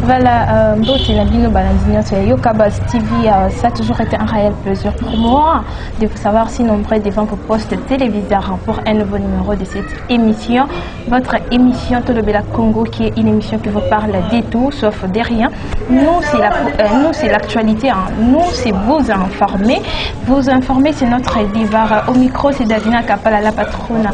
Voilà, c'est la Bino Balandino sur Yokabaz TV. Ça a toujours été un réel plaisir pour moi de vous savoir si nombreux devant vos postes téléviseurs pour un nouveau numéro de cette émission. Votre émission Tolobela Congo, qui est une émission qui vous parle de tout sauf de rien. Nous, c'est l'actualité. Nous, c'est vous informer. Vous informer, c'est notre devoir. Au micro, c'est Davina Kapala, la patronne,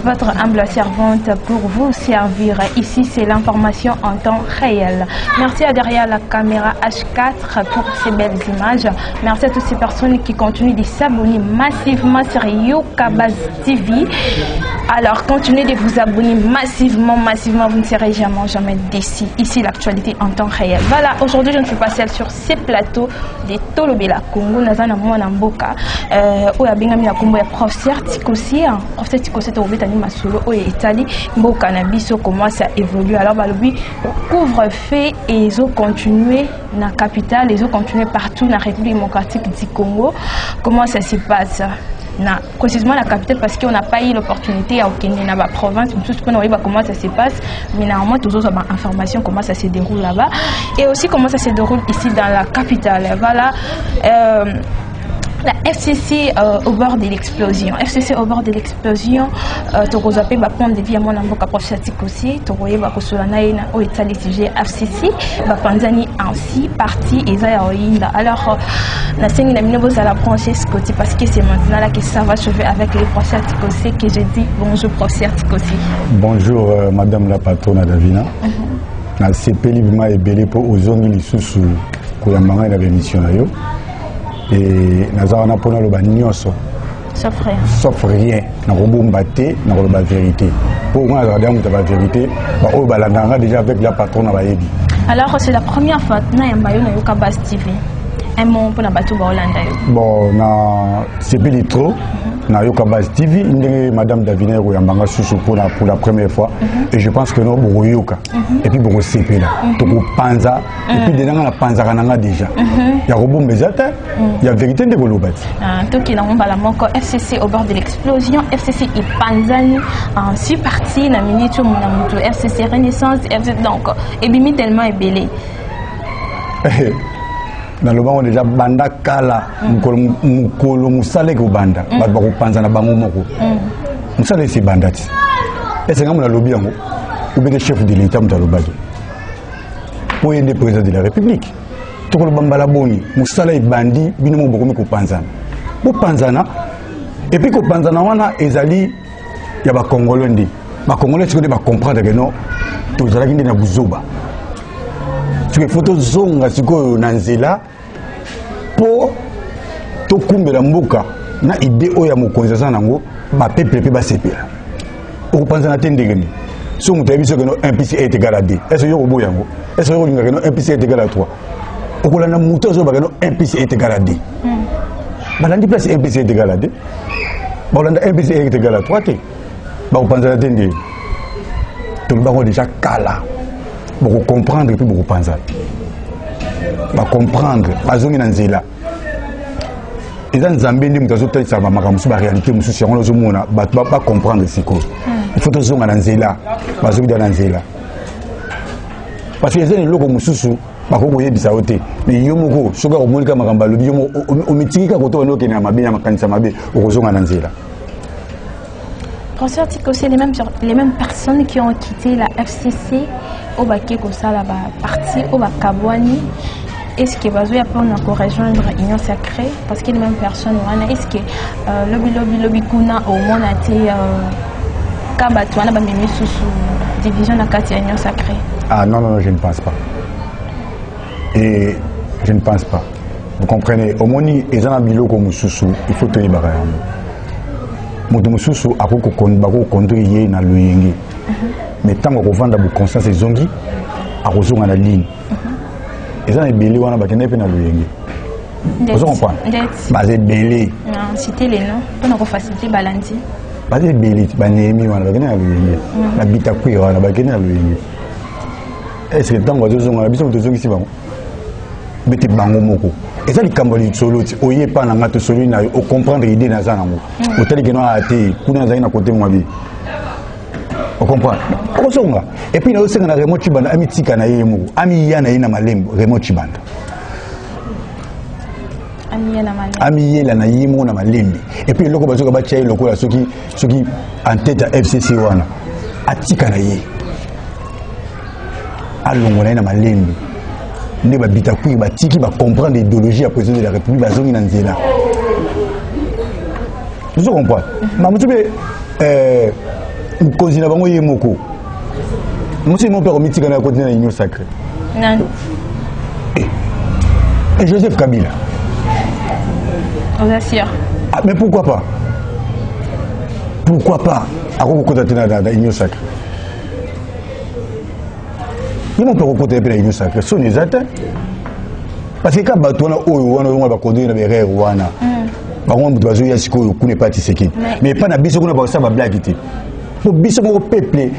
votre humble servante pour vous servir. Ici, c'est l'information en temps réel. Merci à derrière la caméra H4 pour ces belles images. Merci à toutes ces personnes qui continuent de s'abonner massivement sur Yokabaz TV. Alors, continuez de vous abonner massivement. Vous ne serez jamais déçus. Ici, l'actualité en temps réel. Voilà, aujourd'hui, je ne suis pas seule sur ces plateaux de Tolobela Congo. Nazana Mwana Mboka. Oyabingami ya Congo ya professeur Tikosi. Professeur Tikosi, tu as vu Masolo. Oye Italie. Mboka Nabiso commence à évoluer. Alors, lui, couvre-feu et ils ont continué dans la capitale, ils ont continué partout dans la République démocratique du Congo. Comment ça se passe? Précisément la capitale, parce qu'on n'a pas eu l'opportunité à Okene, dans la province, tout ce qu'on a comment ça se passe, mais normalement tous autres informations comment ça se déroule là-bas et aussi comment ça se déroule ici dans la capitale. Voilà. La FCC au bord de l'explosion. FCC au bord de l'explosion. Tokozapé va prendre des vies à mon avocat prophétique aussi. Tokoye va kosolanaïna au état litigé FCC. Va panzani ainsi parti et zayaoinda. Alors, la scène n'a mis à la brancher ce côté parce que c'est maintenant là que ça va chauffer avec les prophétiques aussi que je dis bonjour prophétique aussi. Bonjour Madame la patronne Davina. Na CP Libima et Belé pour aux hommes les sous Koyamanga et la émission nayo. Et nous avons appris le bagnoso. Sauf rien. Nous avons battu, nous avons la vérité. Pour moi, nous avons la vérité. Nous avons déjà avec la patronne. Alors, c'est la première fois que nous avons Yokabaz TV. Un mot pour la bateau Hollande. Bon, c'est plus trop. Na Yokabaz TV, Madame Davina Royambanga Soussou pour la première fois. Et je pense que nous avons Yoka. Et puis nous CP là. Nous Panza. Et puis nous avons Panza déjà. Il y a Robon Bezata. Il y a vérité de Golobati. Donc il y a FCC au bord de l'explosion. FCC et Panzani en six parties. Na minute Munamutu. FCC Renaissance. FCC donc. Et bimi tellement ébélé. Dans le moment déjà banda kala mukolo musale ko banda ba ko panza na bango moko musale si bandati est-ce que ngam na lobby yango ou bien chef de l'état mtalobaki pour être président de la république to ko bambala boni musale bandi bino mo boko ko panzana bo panzana et puis ko panzana wana ezali ya ba congolais ndi ba congolais tu ba comprendre que non to zalaki ndi na buzoba tu photo zonga siko na nzela po to kumbela mboka na idée oya mokonzi za nango ba peuple pe ba sepela o panza na tendegeni so mutu yabiso que no 1 + 1 est égal à 2 est-ce yo boya ngo est-ce yo linga que no 1 + 1 est égal à 3 o kola na mutu zo ba que no 1 + 1 est égal à 2 balandi place 1 + 1 est égal à 2 balanda 1 + 1 est égal à 3 te ba o panza na tendegeni to ba ko déjà kala pour comprendre et puis pour penser. Pour comprendre, bazongi na nzela. Eza nzambe ndi mutazo tsa ba makamusu ba réalité musu si on zo mona ba comprendre siko. Il faut tozonga na nzela, bazongi na nzela. Parce que eza ni loko mususu ba ko yebisa ote. Mais yo moko soka o molika makamba lobi yo o mitikika ko to no ke na mabe ya makanisa mabe o kozonga na nzela. Professeur Tikosi, les mêmes personnes qui ont quitté la FCC au Baké Kosala parti au Bakabouani, est-ce que vous avez rejoindre l'Union Sacrée parce que les mêmes personnes, est-ce que lobby kuna au monde a été Kabatouana sous division de la L'Union Sacrée? Ah non, je ne pense pas. Et je ne pense pas. Vous comprenez? Au moins, ils ont un bilot comme Moussoussou, il faut te y barrer. Moussoussou a conduit na loyengi. Mais tant qu'on vend la constance et zongi, à rejoindre la ligne. Ils ont un billet, on a bakene pe na loyengi. Vous comprenez? Basé belé. Citer les noms pour faciliter balancer. Basé belé, banémi, on a bakene na loyengi. La bitakui, on a bakene na loyengi. Est-ce que tant qu'on a besoin de zongi si bon? Bete bango moko. Et ça, les Cambodgiens solo, oye pas na ngate solo na o comprendre l'idée na za nango. O tali keno a té, kuna za ina côté moi bi. On comprend. O songa. Et puis na o senga na remote chibanda ami tika na yemo. Ami ya na ina malembo remote chibanda. Ami ya na malembo. Ami yela na yemo na malembe. Et puis loko bazoka ba chai loko la soki en tête à FCC wana. Atika na ye. Alongo na ina malembe. Ne ba bitakui ba tiki ba comprendre l'idéologie à président de la République ba zongi nanzela. Vous comprenez? Mamutube cause na bango yemoko. Monsieur mon père mitika na côté na union sacrée. Non. Et Joseph Kabila. On assure. Ah, mais pourquoi pas? Pourquoi pas? À quoi côté na union sacrée? Ils m'ont pas rencontré la union sacrée, ce n'est pas parce que quand on va conduire dans les erreurs, mais pas de blague. Pour le peuple,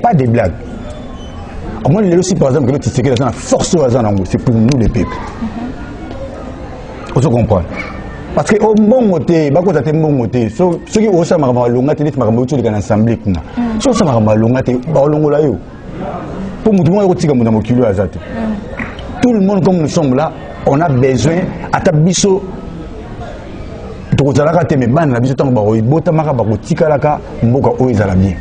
pas de blagues. À moins aussi, par exemple, que la force c'est pour nous les peuples. Vous comprenez? Parce que au bon côté, bon côté, ceux qui ont ça, l'assemblée, ceux qui ont pour tout le monde comme nous sommes là, on a besoin à tabiso tozalaka te me bana na biso tango ba botamaka ba kotikalaka mboka o ezala bien.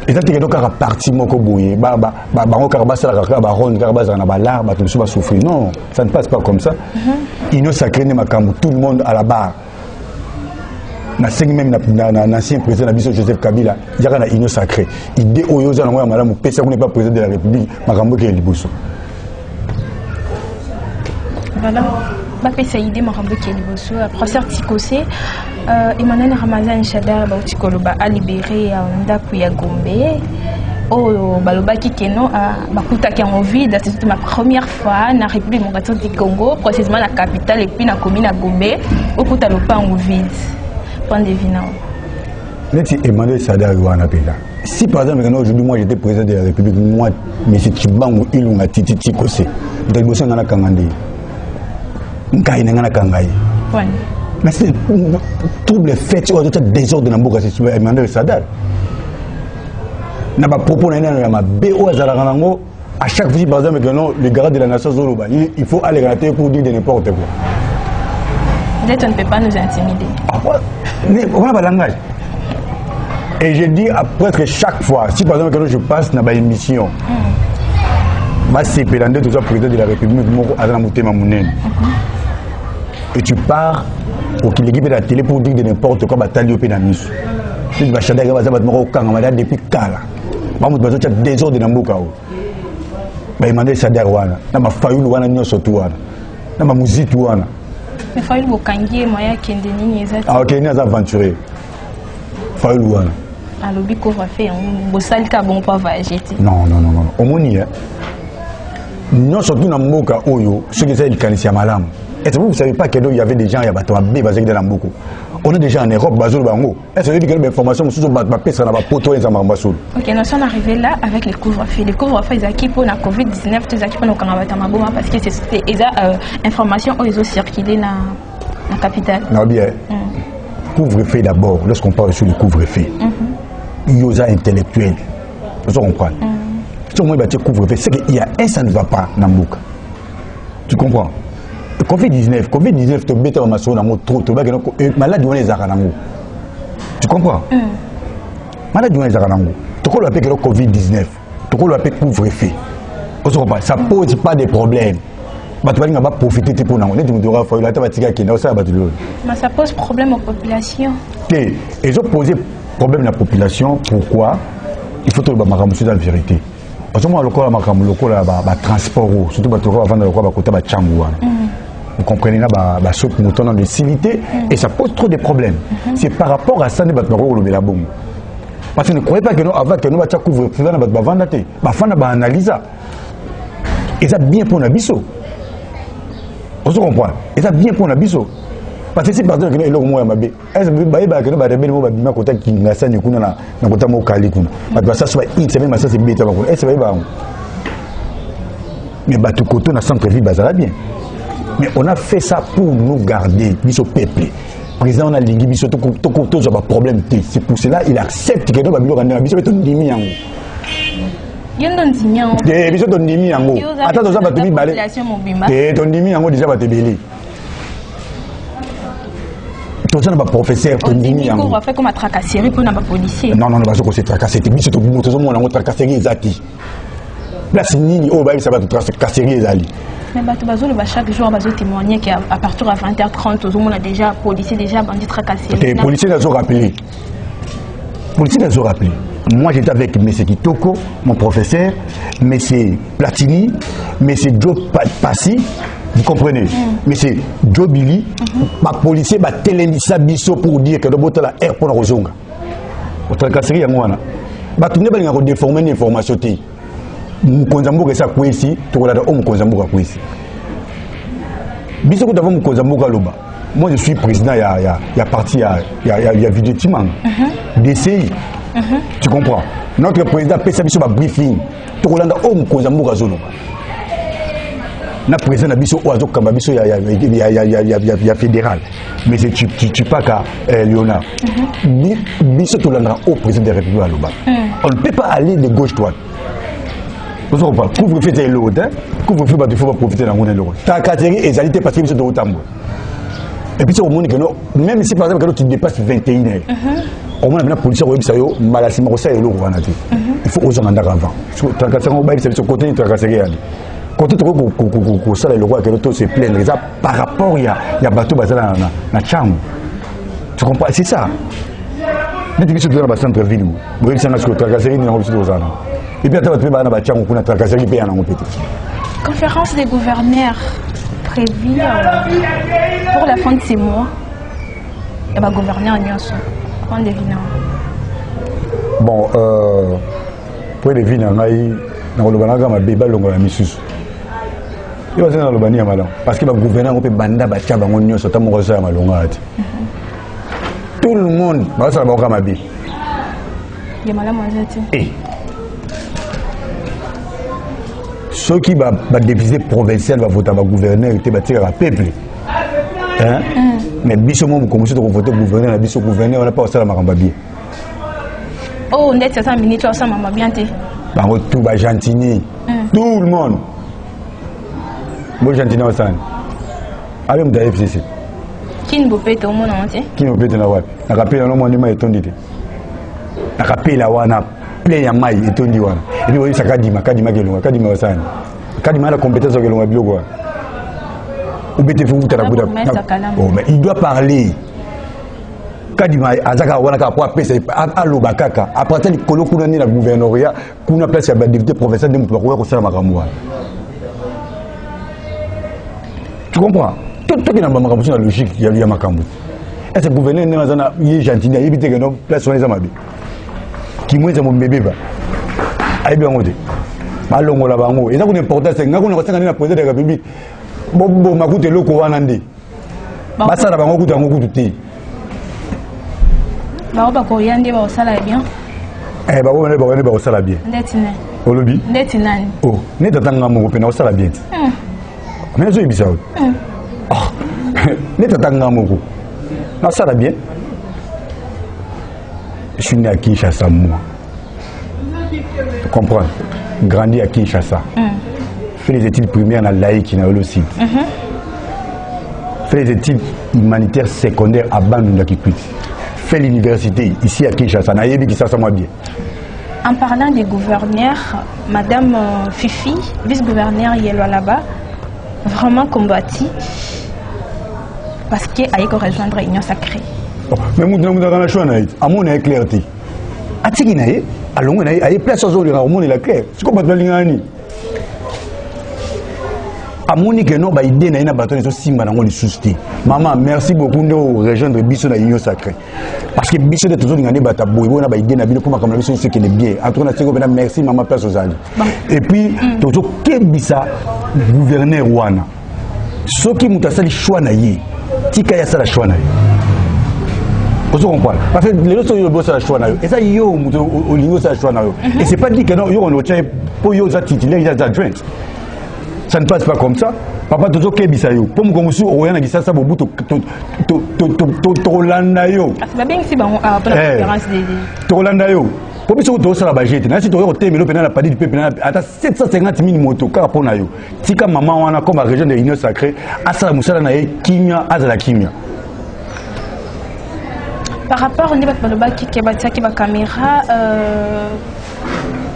Et ça te donc à partie moko boye ba kaka basala kaka ba ronde kaka bazana na balar ba tout ba souffrir. Non, ça ne passe pas comme ça. Union sacrée ne makambo tout le monde à la barre. Na sengi même na ancien président na biso Joseph Kabila yaka na union sacrée idée oyo za na ngoya malamu pesa ko n'est pas président de la République makambo ke liboso. Voilà. Bapesa idée makambo ke liboso professeur Tikosé Emmanuel Ramazan Shadar ba utikoloba a libéré ndaku ya Gombe. Oh, balobaki keno bakutaki en vide, c'était ma première fois na République démocratique du Congo, précisément la capitale et puis na commune à Gombe, au kutalopa en vide. Emmanuel Sadar Wanapela. Si par exemple aujourd'hui moi j'étais président de la République, moi M. Chibango Ilunga Titi Tikosé, de Bosso Nana Kangandi, Nkai Nana Kangai. Mais c'est trouble fait, tu as désordre dans Boka, c'est Emmanuel Sadar. N'a pas proposé ma BO à chaque fois par exemple le garde de la nation Zoroba, il faut aller rater pour dire de n'importe quoi. Peut-être on ne peut pas nous intimider. On a pas langage. Et je dis à presque chaque fois, si par exemple je passe dans une émission, c'est Pélandé, tout ça, président de la République, et tu pars pour qu'il équipe la télé pour dire de n'importe quoi, bataille au pénamis. Tu vas changer depuis Kala. Tu vas faire des ordres dans le Bokao. Emmanuel Sadar Wana, dans ma faillule Wana, nous sommes dans ma musique Wana. Mais faillule Bokangi, moi, qui est des ah, ok, nous avons aventuré. Faillule Wana. Alors, il faut faire un beau sale cabon pour voyager. Non. Au moins, nous sommes dans le Bokao, ceux qui sont les Malam. Est-ce que vous ne savez pas qu'il y avait des gens qui avaient des basés dans le on est déjà en Europe, Bazoul Bango. Est-ce que vous avez des informations sur le bateau et poteau et Zambasoul? Ok, nous sommes arrivés là avec les couvre-feux. Les couvre-feux, ils acquis pour la Covid-19, ils acquis pour le Kangabatamaboma parce que c'est des informations qui ont circulé dans la capitale. Non, bien. Couvre-feu d'abord, lorsqu'on parle sur le couvre-feu, il y a intellectuel. Vous comprenez? Si on a un couvre-feu, c'est qu'il y a un, ça ne va pas dans le bouc. Tu comprends? Covid-19, tu bêtes en maçon dans trop, tu vas malade on les aranango. Tu comprends? Malade on les aranango. Tu comprends le Covid-19, tu comprends le couvre-feu. Ça pose pas de problème. Tu vas pas profiter pour nous. Ça pose problème aux populations. Et ils ont posé problème à la population. Pourquoi? Il faut que tu aies la vérité. Parce que moi, le transport, surtout avant le côté de Tchangou. Vous comprenez là, saute mouton dans les civilités et ça pose trop de problèmes. C'est par rapport à ça que nous la bombe. Parce que ne croyez pas que nous, avant que nous couvrir privé, nous avons vendre, nous analyser. Et ça bien pour Nabiso. Vous comprenez? Et ça bien pour Nabiso. Parce que si par exemple, nous avons un mabé, est-ce que nous avons un mabé, nous avons un côté qui n'a pas de coup, nous avons un côté qui n'a pas de coup. Ça soit une semaine, ça c'est bête. Est-ce que nous avons mais tout côté, dans centre-ville, ça va bien. Mais on a fait ça pour nous garder, biso peuple. Le président on a lingui biso tout un problème. C'est pour cela il accepte que nous avons gagné biso tout ndimi yango. Yondo ndimi yango. Biso tout ndimi yango. Attends ça va te balé. Ton ndimi yango déjà va te belé. Tout ça n'a pas professeur ton ndimi yango. On va faire comme un tracasserie pour n'a pas policier. Non parce que c'est tracasserie. Biso tout monde on tracasserie ezaki. Place nini oh bah ça va te tracasserie ezali. Mais chaque jour, on va témoigner qu'à partir de 20h30, on a déjà policiers, déjà bandits tracassés. Les policiers les ont rappelés. Moi, j'étais avec M. Kitoko, mon professeur, M. Platini, M. Joe Passi, vous comprenez? M. Joe Billy, ma policier va télémissa biso pour dire que nous avons la air pour nous rejoindre. Au tracasserie, il y a moi. Tout le monde a déformé l'information. Mukonzambuka esa kwesi tokolata o mukonzambuka kwesi biso ko davon mukonzambuka loba moi je suis président ya parti ya vidéo timang DCI tu comprends notre président pesa biso ba briefing tokolanda o mukonzambuka zoloba na président na biso o azokamba biso ya fédéral mais tu pas qu'à Léonard biso tolanda au président de la République loba on ne peut pas aller de gauche droite. Vous comprenez? Couvre-feu c'est l'autre, couvre-feu il faut pas profiter dans mon l'autre. Ta catégorie égalité parce que c'est de haut tambour. Et puis c'est au monde que même si par exemple quand tu dépasses 21 heures, au moins la police au ça yo malassima ça yo l'autre vanati. Il faut aux gens avant. Ta catégorie au bail c'est ce côté ta catégorie. Quand tu ko ça le roi que l'auto se plaindre ça par rapport il y a bateau bazala na chambre. Tu comprends? C'est ça. Mais tu veux dans le centre ville. Vous savez ce que ta catégorie n'est pas au zana. Et puis, conférence des gouverneurs prévue pour la fin de ces mois. Et bah, gouverneur Nyonso, on devine. Bon, pour les vignes, on a un bébé longue à la missus. Il va se faire le bani à Malon. Parce que le gouverneur peut banda bacha bangon Nyonso, tant mon ressort à Malongate. Tout le monde va se faire un bébé. Il y a malade, moi, ceux qui va député provincial va voter le gouverneur et bâtir le peuple. Mais biso mo comme si tu voter gouverneur, biso gouverneur on n'a pas ça la maramba bien. Oh, net ça minute ça maramba bien té. Ba tout ba gentini. Tout le monde. Bo gentini au san. Allez me d'ailleurs c'est. Qui ne peut pas au monde entier? Qui ne peut pas na wa. Na rappel no monima etondi té. Na rappel la wana plein ya mai etondi wana. Et puis oui ça kadima kadima au san. Kadima la compétence que l'on a bio quoi. Ou bete fu utara kuda. Oh mais il doit parler. Kadima azaka wana ka pour pesa aloba kaka. Après ça likolo kuna ni la gouvernoria kuna place ya député professeur de mutu ko sala makamwa. Tu comprends? Tout qui n'a pas makambo sur la logique il y a makambo. Est-ce que gouverneur n'est pas yi gentil il éviter que non place on les amabe. Qui moi c'est mon bébé ba. Ayi bien ngode. Malongo la bango. Et ça qu'on importance c'est ngako na sanga na président de la République. Bon makute loko wana ndi. Basala bango kuta ngo kututi. Ba ko yande ba osala bien. Ba ko ne ba osala bien. Ndetine. Olobi? Ndetinani. Oh, ne tatanga mo pe na osala bien. Mais zo ibisa. Ah. Ne tatanga mo ko. Na osala bien. Je suis né à Kinshasa moi. Tu comprends? Grandi à Kinshasa. Fait les études primaires dans laïque dans le site. Fait les études humanitaires secondaires à Bandunda Kikwiti. Fait l'université ici à Kinshasa. Nayebi Kinshasa moi bien. En parlant des gouverneurs, Madame Fifi, vice-gouverneur Yelloa là-bas, vraiment combattu parce qu'elle a rejoindre l'Union sacrée. Mais nous avons la chose à mon clarté. Atiki naye alors on a place aux autres, on est la claire. C'est comme tu as dit. Amoni que non, idée na ina bateau so simba na ngoli souci. Maman, merci beaucoup de rejoindre Bisso na Union Sacrée. Parce que Bisso de toujours ngani bata boy, bona idée na bino comme comme Bisso ce qui est bien. En tout cas, c'est que merci maman place aux ali. Et puis toujours kebisa gouverneur wana. Soki mutasali choix na ye. Tika ya sala choix na ye. Vous comprenez? Parce que les autres, ils ont le choix. Et ça, ils ont le choix. Et c'est pas dit que non, ils ont le choix pour les titulaires, les adjoints. Ça ne passe pas comme ça. Papa, tu as dit ça. Pour moi, comme si on a dit ça, ça va beaucoup Tolandayo. C'est bien que c'est bon pour la conférence des. Tolandayo. Pour que tu aies ça la budget. Si tu as été mais le pas dit du peuple, à 750 000 motos car pour nayo. Si comme maman on a comme la région de l'Union Sacrée, à ça musala na kimia, à la kimia. Par rapport au débat qui est la caméra,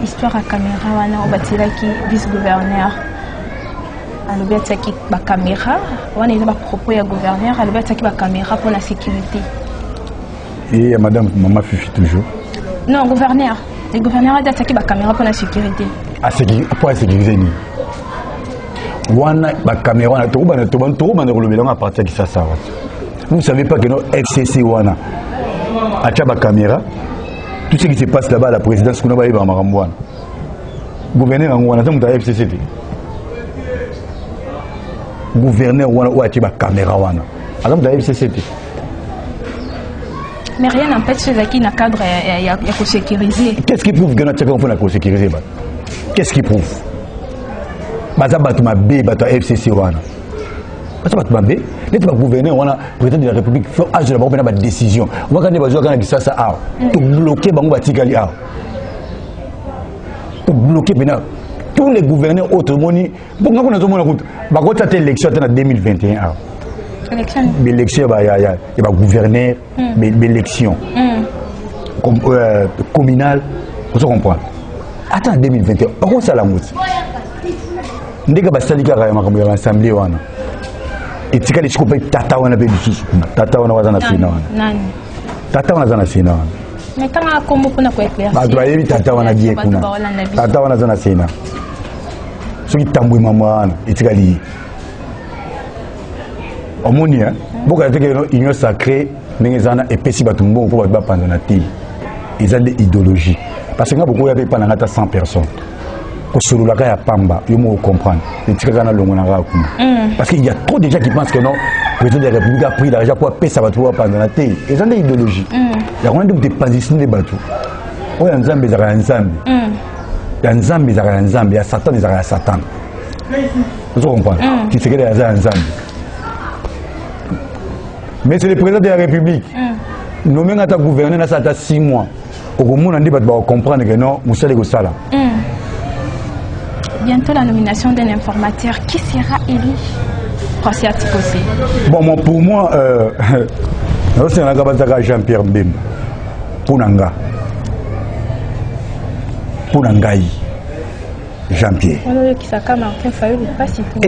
histoire à caméra, on a qui vice-gouverneur. Alors, il y a la caméra, on a des propos du gouverneur, alors il y a la caméra pour la sécurité. Et madame, maman Fifi toujours. Non, gouverneur. Le gouverneur a attaqué la caméra pour la sécurité. Pour la sécurité, ni. Wana la caméra, on a partir de ça. Vous ne savez pas que nos FCC wana a la caméra. Tout ce qui se passe là-bas à la présidence, on a pas eu Maramouane. Gouverneur wana, ça a FCC. Gouverneur wana ou a la caméra wana. Alors vous avez FCC. Mais rien n'empêche ceux qui dans le cadre de sécuriser. Qu'est-ce qui prouve que nous avons sécuriser? Qu'est-ce qui prouve? Baza batuma B, bata FCC wana. Baza batuma B, les gouverneurs wana président de la République fait âge de la décision. On va quand bazo qui ça a pour bloquer bango batikali a. Pour bloquer bena tous les gouverneurs autrement ni pour nous on a zomona route. Ba ko tata élection en 2021 a. L'élection il y a gouverneur l'élection communale vous comprenez. Attends 2021 par contre ça la mousse ndeka basalika ka makambo ya assemblée wana etika le chikope tata wana be dususu tata wana wazana sina wana nani tata wana zana sina wana mais kama komo kuna ko éclaircir ba doit yebi tata wana die kuna tata wana zana sina soki tambwe mama wana etika li omoni boka teke union sacrée nengezana epesi batumbo pour ba panzana ti ils ont des idéologies parce que beaucoup y a pas na 100 personnes ko solo la ya pamba yo mo comprendre et tika na longo na ra kuma parce qu'il y a trop de gens qui pensent que non le président de la République a pris l'argent pour payer ça va pouvoir panzana ti ils ont des idéologies il y a vraiment des positions de bateau o ya nzambe za nzambe ya nzambe za nzambe ya satan za satan vous comprenez qui c'est que ya nzambe. Mais c'est le président de la République. Nommé à ta gouverner dans 6 mois. Au moment où on va comprendre que non, Moussa Legosala. Bientôt la nomination d'un informateur. Qui sera élu? Bon, pour moi, c'est Jean-Pierre Mbemba. Punanga. Punangaï. Jean-Pierre. Qui s'appelle Martin Fayou, pas si tout.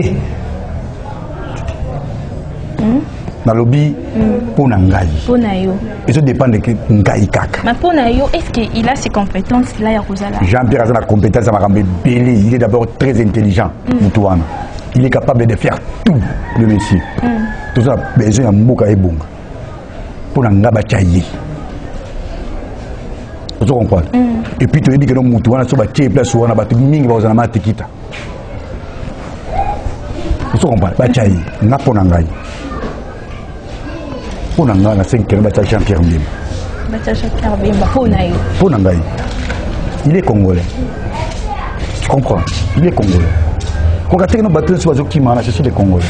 Na lobby pour Nangaï. Et ça dépend de Ngaï Kaka. Mais pour Nayo, est-ce qu'il a ces compétences là, Jean-Pierre a la compétence à Marambe Bélé. Il est d'abord très intelligent. Il est capable de faire tout le métier. Tout ça, besoin de Mouka et Bunga. Pour Nangaba Tchaïe. Vous comprenez? Et puis tu dis que nous Moutouana sur la place où on a battu Ming dans la Tikita. Vous comprenez? Bachaïe, Naponangaï. Pour Nanga, la 5e, Jean-Pierre Mbemba. Pour Nangaï. Il est congolais. Tu comprends? Il est congolais. Quand on a battu sur les Okimana, c'est les Congolais.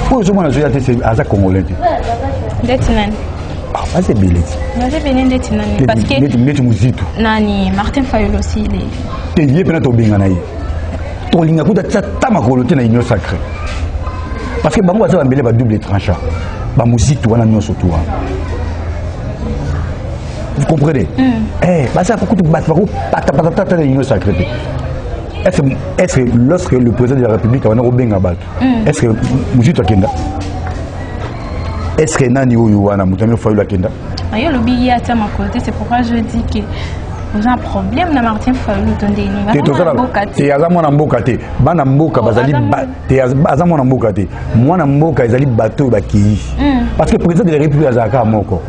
Pour eux, on a joué à Congolais. Ah, c'est bien. Parce que Nani, Martin Fayou aussi, il est bien Binganaï. Ton ligne à Tamakoloté dans l'Union Sacrée. Parce que Bango a un double tranchant. Bamouzitou, on a mis surtout. Vous comprenez? Ça faut que tu battes dans l'Union Sacrée. Est-ce que lorsque le président de la République a un bien abattu, est-ce que Mouzitou a Kenda? Est-ce que Nani Oyouana, Moutamio Fayou a Kenda? Le billet à ma côté, c'est pourquoi je dis que Vous avez un problème na Martin Fayulu tondeni. Te azamo na mboka te. Bana mboka bazali te azamo na mboka te. Mwana mboka ezali bateau baki. Parce que le président de la République azaka moko.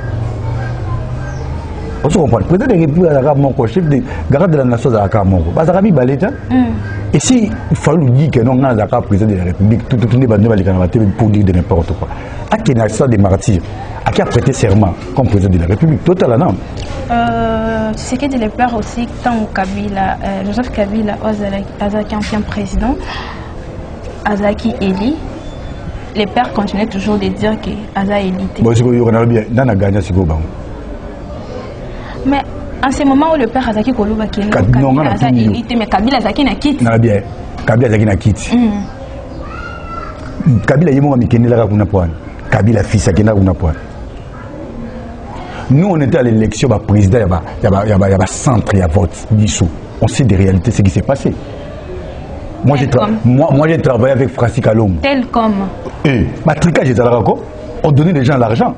On se comprend. Le président de la République azaka moko, chef de garde de la nation azaka moko. Bazaka bi baleta. Et si Fayulu dit que non azaka président de la République, tout ne va pas pour dire de n'importe quoi. À qui n'a ça des martyrs? À qui a prêté serment comme président de la République? Total non. Tu sais qu'il est peur aussi tant Kabila, Joseph Kabila, Azaki ancien président, Azaki Eli, les pères continuaient toujours de dire que Aza Eli. Bon, c'est qu'on a bien, dans la gagne, c'est qu'on mais en ce moment où le père Azaki Koloba qui est Kabila Aza Eli, mais Kabila Azaki n'a quitté. Non, bien, Kabila Azaki n'a quitté. Kabila Yemo Mikene la kuna poane. Kabila fils Akena kuna poane. Nous, on était à l'élection, le président, il y a un centre, il y a vote, on sait des réalités, ce qui s'est passé. Moi, j'ai travaillé avec Francis Kalom. Tel comme ma tricage est à la on donnait des gens l'argent.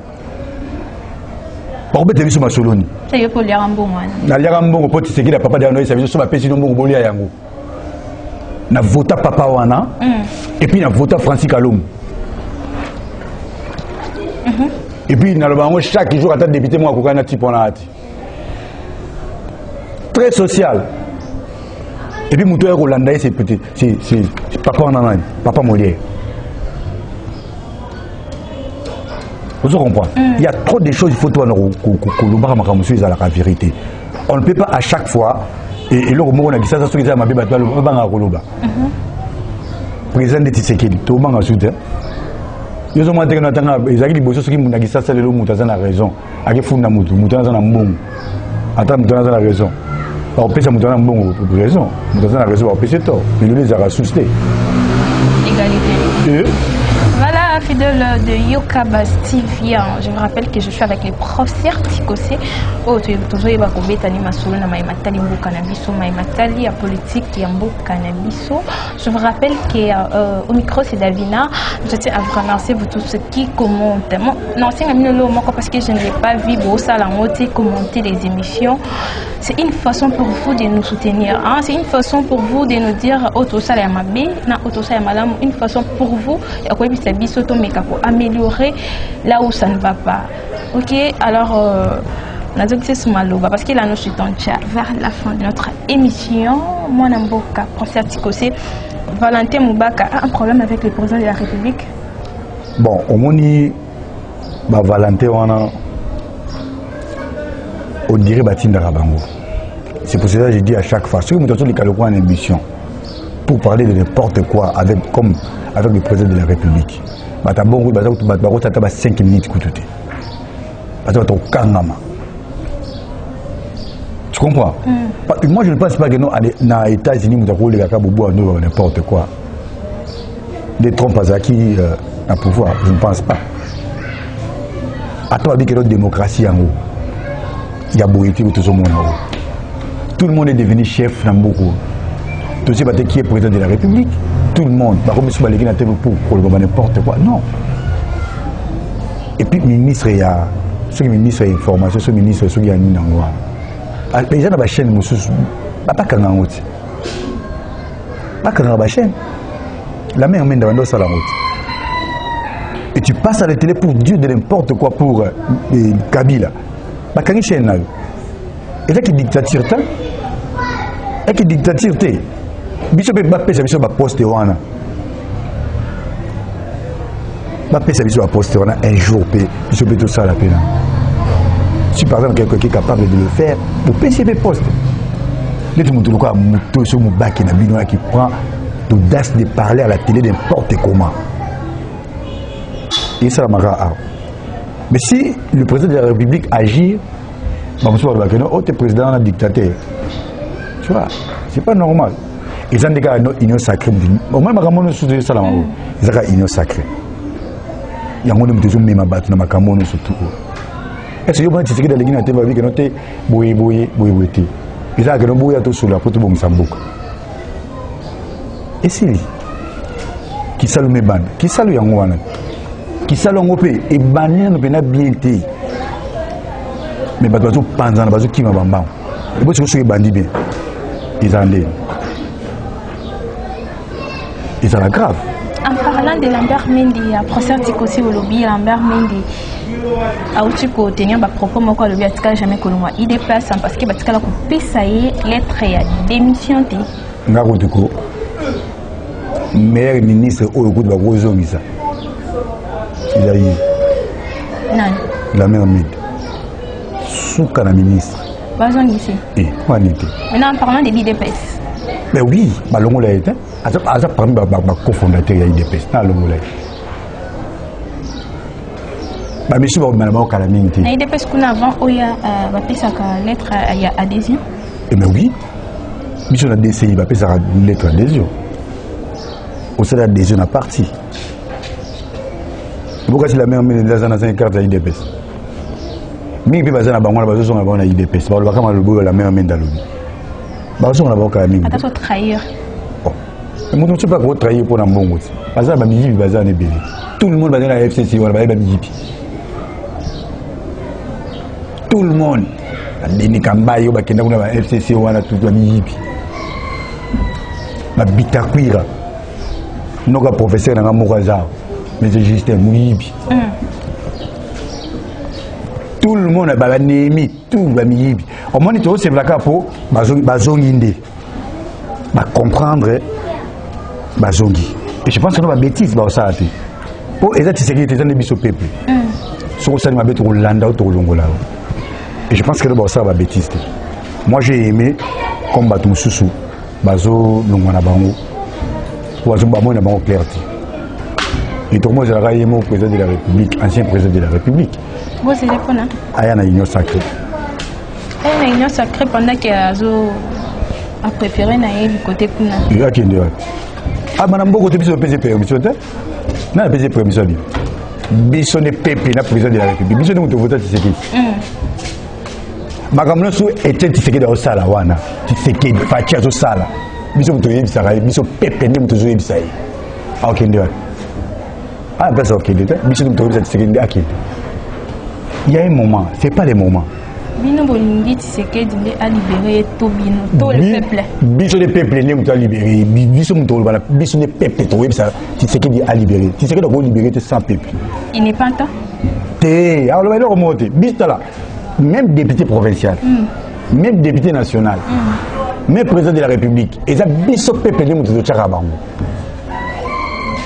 Par contre, tu as vu Soloni. C'est pour les Rambo, moi. Les Rambo, c'est qui le papa de ça veut dire que je suis un yango. Na voté papa Wana, et puis na voté Francis Kalom. Et puis, chaque jour, à député, moi, très social. Et puis, Moutou Hollandais, c'est papa Nanani, papa Molière. Vous comprenez? Il y a trop de choses, il faut que la vérité. On ne peut pas à chaque fois, et là, on a dit ça, c'est ça, président de Tshisekedi, tout le monde a soutenu. Yo zo manteke na tanga ezaki liboso soki munaki sasa lelo mutu azana raison akifunda mutu azana mbongo ata mutu azana raison ba opesa mutu azana mbongo raison mutu azana raison ba opesa to mais les a suscité égalité. Voilà, fidèle de Yokabas TV. Je vous rappelle que je suis avec les profs certificés. Oh, tu es là pour bétani masolo na maimatali mbo cannabiso, maimatali à politique et mbo cannabiso. Je vous rappelle que au micro c'est Davina. Je tiens à vous remercier pour tous ceux qui commentent. Non, c'est un minolo parce que je ne l'ai pas vu. Bon, ça la moitié commenter les émissions. C'est une façon pour vous de nous soutenir. Hein? C'est une façon pour vous de nous dire auto ça la mabe, na auto ça la une façon pour vous pour améliorer là où ça ne va pas. Ok, alors parce qu'il a nous vers la fin de notre émission. Moi, Namboka, professeur Tikosé, Valentin Moubaka a un problème avec le président de la République. Bon, au moni, Valentin, on dirait Batinda Rabango. C'est pour cela que je dis à chaque fois, si vous mettez les Kaloko en émission, pour parler de n'importe quoi avec le président de la République. Bon, 5 minutes. Tu comprends? Moi, je ne pense pas que nous, dans les États-Unis, nous avons n'importe quoi. Des Trump qui ont pouvoir, je ne pense pas. À toi, avec notre démocratie en haut, il y a beaucoup de monde en haut. Tout le monde est devenu chef dans beaucoup. Tout ce qui est président de la République, tout le monde, pour le n'importe quoi. Non. Et puis, ministre, il y a ceux qui ministre information, ceux qui ministre, ceux qui ont mis dans le les gens de la chaîne, pas qu'un autre. Pas qu'un autre chaîne. La main emmène dans la route. Et tu passes à la télé pour dire de n'importe quoi pour Kabila. Pas qu'un chaîne. Et là, qui dictature, et qui dictature, Bishop est bappé, ça va poster un jour, Bishop est tout ça la peine. Si par exemple quelqu'un qui est capable de le faire, le PCB poste. Tout le monde qui prend l'audace de parler à la télé n'importe comment. Et ça m'a. Mais si le président de la République agit, tu es président d'un dictateur. Tu vois, c'est pas normal. Ils ont des cas union sacrée. Au moins, ils ont une union sacrée. Il y a des gens qui ont battu dans ma surtout. Est-ce que vous avez dit que les gens qui ont dit que nous ils ont dit sur la porte de Msambouk. Et c'est lui qui salue mes bandes, qui salue Yangoana, qui salue Ngopé et Banyan nous bien été. Mais pas de qui m'a bambam. et puis ce bandit bien ils en est et ça la grave. En parlant de Lambert Mendy, procès aussi au lobby, Lambert Mendy a aussi tenir des propos moi le lobby a jamais que moi il déplace parce que batika la couper ça y est lettre ya démission té. Ngako tuko maire ministre au coup de la Rosomisa. Il a eu non la mère Mendy souka na ministre. Bazon ici. Eh, quoi n'était. Maintenant en parlant de l'IDPS. Mais oui, balongo la été. Aza parmi ba cofondateur ya IDPS na longola. Ba monsieur ba malama kala mingi. Na IDPS kuna avant oya ba pesa ka lettre ya adhésion. Eh mais oui. Monsieur na DCI ba pesa lettre d'adhésion. Au sein d'adhésion na parti. Pourquoi si la mère met dans une carte ya IDPS. Mingi pe bazana bango na bazo na bango na IDPS. Ba ba kama lobo la mère menda lobi. Ba so na bango kala mingi. Attention trahir. Mais ne sais pas quoi trahir pour un bon goût. Parce que tout le monde va dans la FCC ou la BIP. Tout le monde. Les Kambaye ou la FCC ou la BIP. Ma bitakwira. Nos professeurs dans la Mouraza. Mais c'est juste un mouibi. Tout le monde a némi, tout va mibi. Au moins, il c'est la capo, bazonginde. Va comprendre. Bazongi. Et je pense que c'est une bêtise. Pour les sécurité, c'est un bis au peuple. Sur ça, ma bête au Landa ou au Longola. Et je pense que c'est une bêtise. Moi, j'ai aimé combattre mon sous Bazo, Longwana Bango, Oiseau Bamon et Bango Clarté. Et tout le monde a aimé au président de la République, ancien président de la République. Vous, c'est les ponas. Ayana Union Sacrée. Ayana Union Sacrée pendant qu'il y a préféré du côté Kuna. Il y a qui est ah, madame, beaucoup de personnes ont permission. Non, la permission. Bisson est peuple, la président de la République. Bisson est voté Tshisekedi. Makamno sou était Tshisekedi au sala wana. Tshisekedi fatia au sala. Bisson muto yebi sala, bisson peuple ndi muto yebi sai. OK ndio. Ah, ben ça OK ndio. Bisson muto yebi Tshisekedi akide. Il y a un moment, c'est pas les moments. Bino bolingi Tshisekedi a libéré tout bino, tout le peuple. Biso le peuple ne muto libéré, biso muto bala, biso le peuple to web ça, Tshisekedi a libéré. Tshisekedi doit libérer sans peuple. Il n'est pas temps. Té, alors le remonter. Biso là, même député provincial, même député national, même président de la République, et ça biso peuple ne muto tcharabango.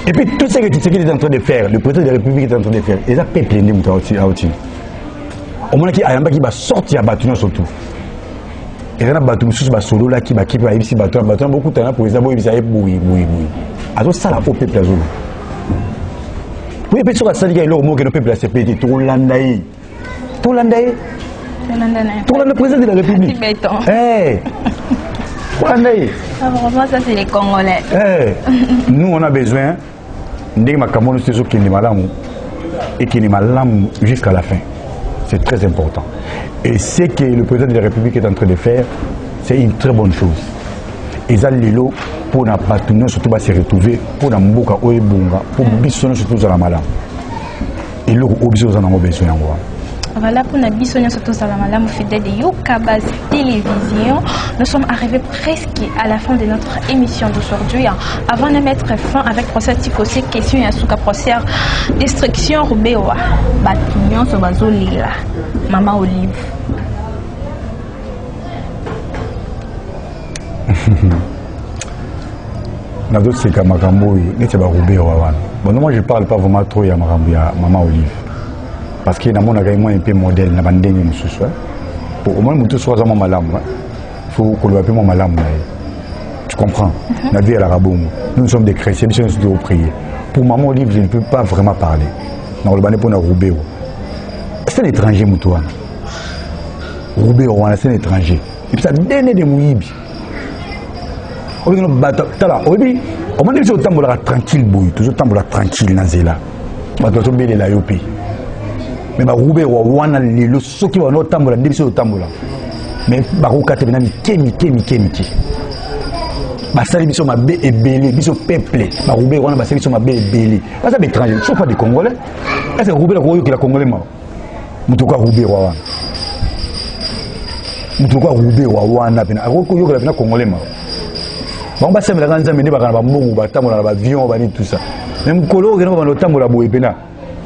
Et puis tout ce que Tshisekedi est en train de faire, le président de la République est en train de faire, et ça peuple ne muto outil. Au moins qui va sortir à bâtiment surtout. Et là bâtiment sous bas solo là qui va qui va ici bâtiment beaucoup de temps pour les avoir ils boui. Alors ça la au peuple azul. Oui peut sur la salle il y a le mot que le peuple a se pété tout l'andaï. Tout l'andaï. Tout le président de la République. Eh. Tout l'andaï. Vraiment ça c'est les Congolais. Eh. Nous on a besoin ndenge makambo c'est qui ni malamu et qui ni malamu jusqu'à la fin. C'est très important. Et ce que le président de la République est en train de faire, c'est une très bonne chose. Et ça, lilo pour na bâtiment surtout va se retrouver pour na mboka oyebunga pour bisona surtout za la madame. Et le obiso za na besoin ngwa. Voilà pour na bisona surtout za la madame fidèle de Yokabaz Télévision. Nous sommes arrivés presque à la fin de notre émission d'aujourd'hui. Avant de mettre fin avec procès Tikosé, question et asuka procès destruction Rubewa. Batignon so bazolila. Maman Olive. Na d'autres c'est comme Makambo, n'était pas Rubewa wana. Bon moi je parle pas vraiment trop ya Makambo ya Maman Olive. Parce que na mona ga moi un peu modèle na bandenge mususu. Pour au moins mutu soit za malamu. Faut que le peu malamu. Tu comprends? La vie à la rabongo. Nous sommes des chrétiens, nous sommes de prier. Pour Maman Olive, je ne peux pas vraiment parler. Dans le bané pour na Rubewa. C'est un étranger Moutouan. Rubewa c'est un étranger. Et puis ça donne des mouibi. On dit tala obi on m'a dit autant la tranquille boy toujours temps la tranquille nazela ba to mbele la yopi mais ba Rubewa wana lelo soki wana otambola ndebisi otambola mais ba kokate bina kemi basali biso mabe ebele biso peuple ba Rubewa wana basali biso mabe ebele ça c'est étranger sauf pas des Congolais est-ce que Rubewa ko yoki la Congolais ma mutuka Rubewa wana mutu ko roubé wa wana pena ko yo la congolais ma bon ba semela kanza mende ba kana ba mbongo ba tamola ba avion ba ni tout ça même kolo ke no ba no tamola boye pena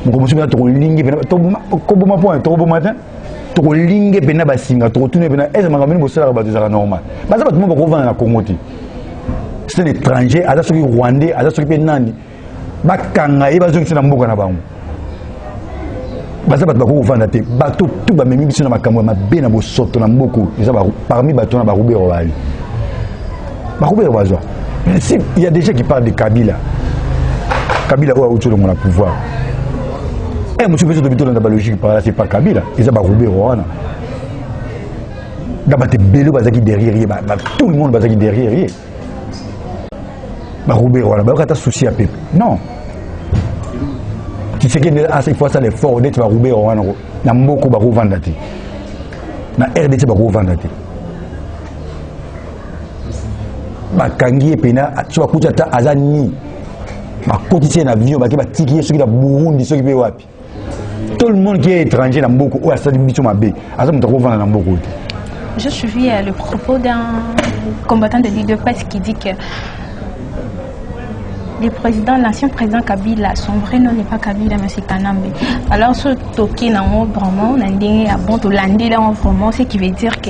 mo musu to lingi pena to ko boma point to boma matin to lingi pena ba singa to tune pena eza makambo ni bosala ba tozaka normal ba za ba tumo ba ko vana na Congo ti c'est un étranger aza soki rwandais aza soki pe nani ba kanga e ba zo na mboka na bango baza bato bakovanda te bato tu bamemi biso na makambo ya mabe na bosoto na mboko eza parmi bato na barubero bali barubero bazwa il y a des gens qui parlent de Kabila oyo auti olongo na pouvoir mosu mpe so tobitolanda balogique par là c'est pas Kabila eza barubero wana da bato ebele bazaki derrière ye tout le monde bazaki derrière ye barubero wana bayoka ata souci ya peuple non tu sais que il faut ça l'effort d'être roubé au wana na mboko ba rovanda te na RDC ba rovanda te ba kangi pena tu akuta ta azani ba kotisi na avion ba ke ba tiki soki na Burundi soki pe wapi tout le monde qui est étranger na mboko o asali biso mabe aza muto rovanda na mboko te. Je suivis le propos d'un combattant de l'UDPS qui dit que l'ancien président Kabila, son vrai nom n'est pas Kabila, mais c'est Kanambe. Alors, ce toki n'a vraiment, on a dit vraiment, ce qui veut dire que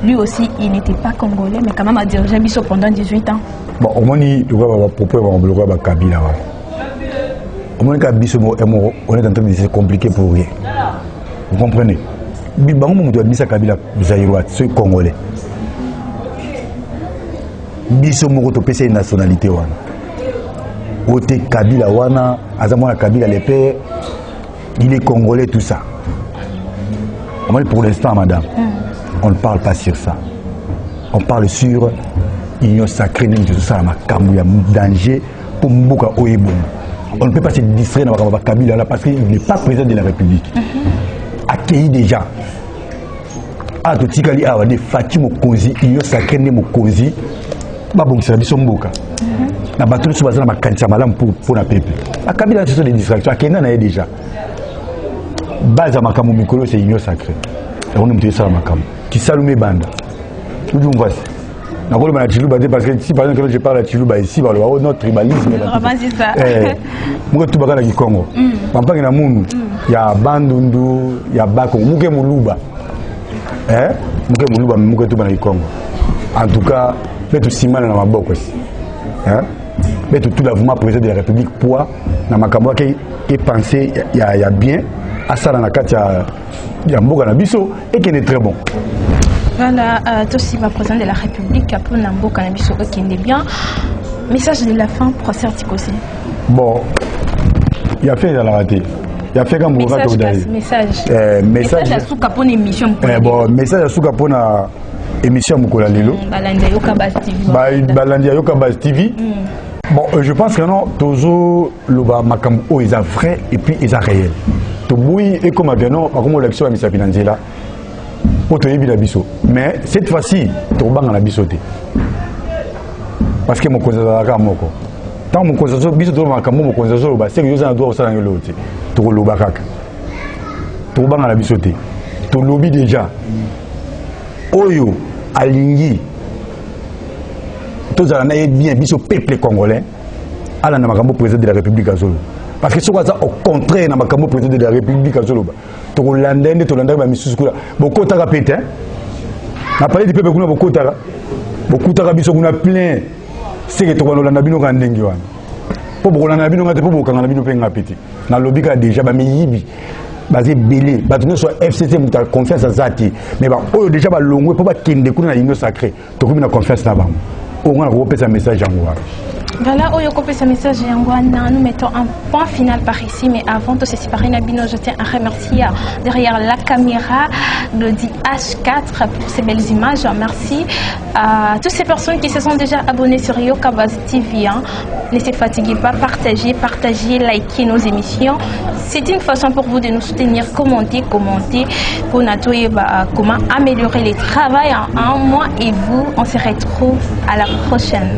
lui aussi, il n'était pas congolais, mais quand même a dirigé Bisso pendant 18 ans. Bon, au moins, le gars va Kabila. Au moins, Bisso, on est en train de se compliquer pour rien. Vous comprenez? Bibango, on dit Kabila, Zaïrois, c'est congolais. Bisso, on a une nationalité. Ote Kabila wana azamona Kabila le père il est congolais tout ça. Pour l'instant madame on ne parle pas sur ça, on parle sur union sacrée de tout ça makambo ya danger pour mboka oyebon. On ne peut pas se distraire dans makambo Kabila là parce qu'il n'est pas président de la République accueilli déjà a to tikali awa de Fatima Mokonzi union sacrée de Mokonzi babongisa biso mboka na bato nyonso baza na makanisa malamu pour na peuple Kabila ce sont des distractions akenda na ye déjà base ya makambo mikolo c'est union sacrée yango moto esala makambo kisalume banda udi mvasi nakoloba na Chiluba te parce que si par exemple quand je parle à Chiluba ici baloba notre tribalisme moke tubaka na Kikongo pampangi na munu ya bandundu ya bako moke muluba moke muluba moke tuba na Kikongo en tout cas peut tout simana na maboko aussi mais tout l'avouement président de la République poids na makambo qui est pensé il y a bien à ça dans la carte il y a mboka na biso et qui est très bon. Voilà, tout aussi va président de la République pour na mboka na biso qui est bien. Message de la fin pour Sertikosé. Bon, il y a fait dans la raté. Il y a fait comme message à souka pour une émission. Bon, message à souka pour na émission Mukola Lelo. Balandi Yoka TV. Balandi Yoka TV. Bon, je pense que non, Tozo Loba Makambo, ils sont vrais et puis ils sont réels. Toboui et comme bien non, comme l'élection à Missa Finanzela, pour te la biso. Mais cette fois-ci, Toba dans la bisoté. Parce que mon conseil à Moko. Tant mon conseil biso to Makambo mon conseil Loba, c'est que yo za doit ça dans l'autre. To Loba kaka. Toba dans la bisoté. To lobby déjà. Oyo alingi tous allons bien biso peuple congolais à la makambo président de la République azolo parce que ce quoi ça au contraire na makambo président de la République azolo to landende to landanga misusu kula bokota ka pete na parler du peuple kuna bokota ka biso kuna plein c'est que to landa bino ka ndengi wana po bokolanda bino ngate po bokanga bino pe ngapeti na lobika déjà ba miyibi basé belé bato soit FCC muta confiance à zati mais ba oyo déjà ba longwe po ba kende kuna na union sacrée to komi na confiance na bango on a repéré un message en moi. Voilà, on a repéré un message en moi. Nous mettons un point final par ici, mais avant de se séparer, Nabino, je tiens à remercier derrière la caméra le H4 pour ces belles images. Merci à toutes ces personnes qui se sont déjà abonnées sur Yokabaz TV. Ne se fatiguez pas, partagez, likez nos émissions. C'est une façon pour vous de nous soutenir, commenter pour nous comment améliorer le travail en un mois et vous, on se retrouve à la prochaine.